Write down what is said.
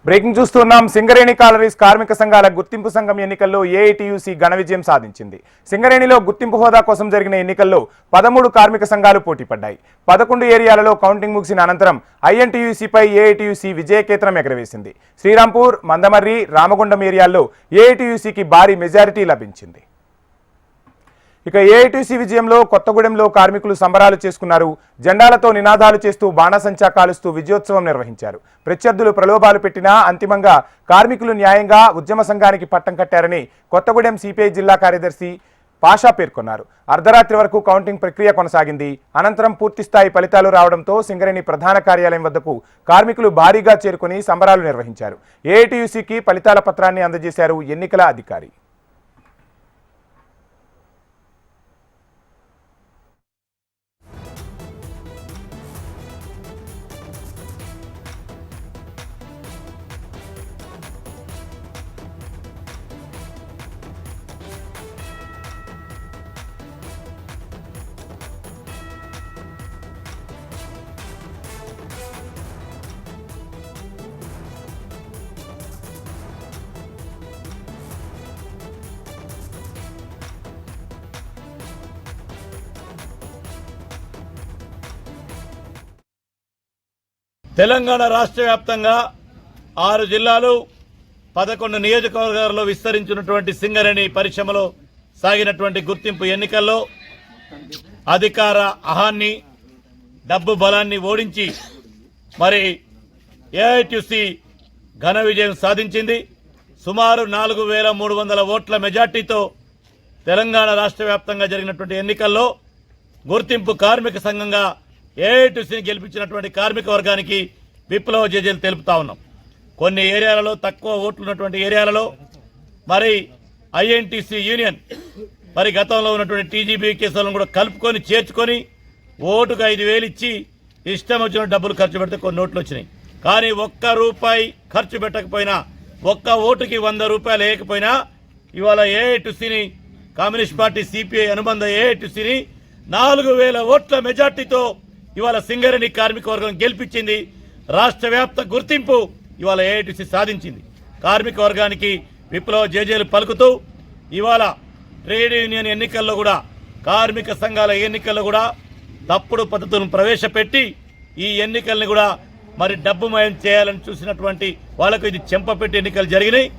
Breaking చూస్తున్నాం. Singareni collieries కార్మిక సంఘాల గుర్తింపు సంఘం ఎన్నికల్లో ఏఐటీయూసీ ఘన విజయం సాధించింది. సింగరేణిలో గుర్తింపు హోదా కోసం జరిగిన ఎన్నికల్లో 13 కార్మిక సంఘాలు పోటీపడ్డాయి. 11 ఏరియాలలో కౌంటింగ్ ముగిసిన అనంతరం ఐఎన్టీయూసీపై ఏఐటీయూసీ విజయకేతనం ఎగరవేసింది. శ్రీరాంపూర్, మందమర్రి, రామగుండం ఏరియాల్లో ఏఐటీయూసీకి భారీ మెజారిటీ లభించింది. ఇక ఏఐటీసీ విజయంలో కొత్తగూడెంలో కార్మికులు సంబరాలు చేసుకున్నారు. జెండాలతో నినాదాలు చేస్తూ బాణసంచా కాలుస్తూ విజయోత్సవం నిర్వహించారు. ప్రత్యర్థులు ప్రలోభాలు పెట్టినా అంతిమంగా కార్మికులు న్యాయంగా ఉద్యమ సంఘానికి పట్టం కట్టారని కొత్తగూడెం సిపిఐ జిల్లా కార్యదర్శి పాషా పేర్కొన్నారు. అర్ధరాత్రి వరకు కౌంటింగ్ ప్రక్రియ కొనసాగింది. అనంతరం పూర్తిస్థాయి ఫలితాలు రావడంతో సింగరేణి ప్రధాన కార్యాలయం వద్దకు కార్మికులు భారీగా చేరుకుని సంబరాలు నిర్వహించారు. ఏఐటీయూసీకి ఫలితాల పత్రాన్ని అందజేశారు ఎన్నికల అధికారి. తెలంగాణ రాష్ట్ర వ్యాప్తంగా 6 జిల్లాలు 11 నియోజకవర్గాల్లో విస్తరించినటువంటి సింగరేణి పరిశ్రమలో సాగినటువంటి గుర్తింపు ఎన్నికల్లో అధికార అహాన్ని, డబ్బు బలాన్ని ఓడించి మరి ఏఐటీయూసీ ఘన విజయం సాధించింది. సుమారు 4300 ఓట్ల మెజార్టీతో తెలంగాణ రాష్ట్ర వ్యాప్తంగా జరిగినటువంటి ఎన్నికల్లో గుర్తింపు కార్మిక సంఘంగా ఏఐటీయూసీని గెలిపించినటువంటి కార్మిక వర్గానికి విప్లవ జేజేలు తెలుపుతా ఉన్నాం. కొన్ని ఏరియాలలో తక్కువ ఓట్లు ఉన్నటువంటి ఏరియాలలో మరి ఐఎన్టీసీ యూనియన్ మరి గతంలో ఉన్నటువంటి టీజీబీ కేసులను కూడా కలుపుకొని చేర్చుకొని ఓటుకు 5,000 ఇచ్చి ఇష్టం వచ్చిన డబ్బులు ఖర్చు పెడితే కొన్ని ఓట్లు వచ్చినాయి. కానీ ₹1 ఖర్చు పెట్టకపోయినా, ఒక్క ఓటుకి ₹100 వేయకపోయినా ఇవాళ ఏఐటీయూసీని, కమ్యూనిస్ట్ పార్టీ సిపిఐ అనుబంధ ఏఐటీయూసీని 4,000 ఓట్ల మెజార్టీతో ఇవాళ సింగరేణి కార్మిక వర్గం గెలిపించింది. రాష్ట్ర వ్యాప్త గుర్తింపు ఇవాళ ఏఐటీసీ సాధించింది. కార్మిక వర్గానికి విప్లవ జేజేలు పలుకుతూ ఇవాళ ట్రేడ్ యూనియన్ ఎన్నికల్లో కూడా, కార్మిక సంఘాల ఎన్నికల్లో కూడా తప్పుడు పద్ధతులను ప్రవేశపెట్టి ఈ ఎన్నికల్ని కూడా మరి డబ్బుమయం చేయాలని చూసినటువంటి వాళ్లకు ఇది చెంపపెట్టి ఎన్నికలు జరిగినాయి.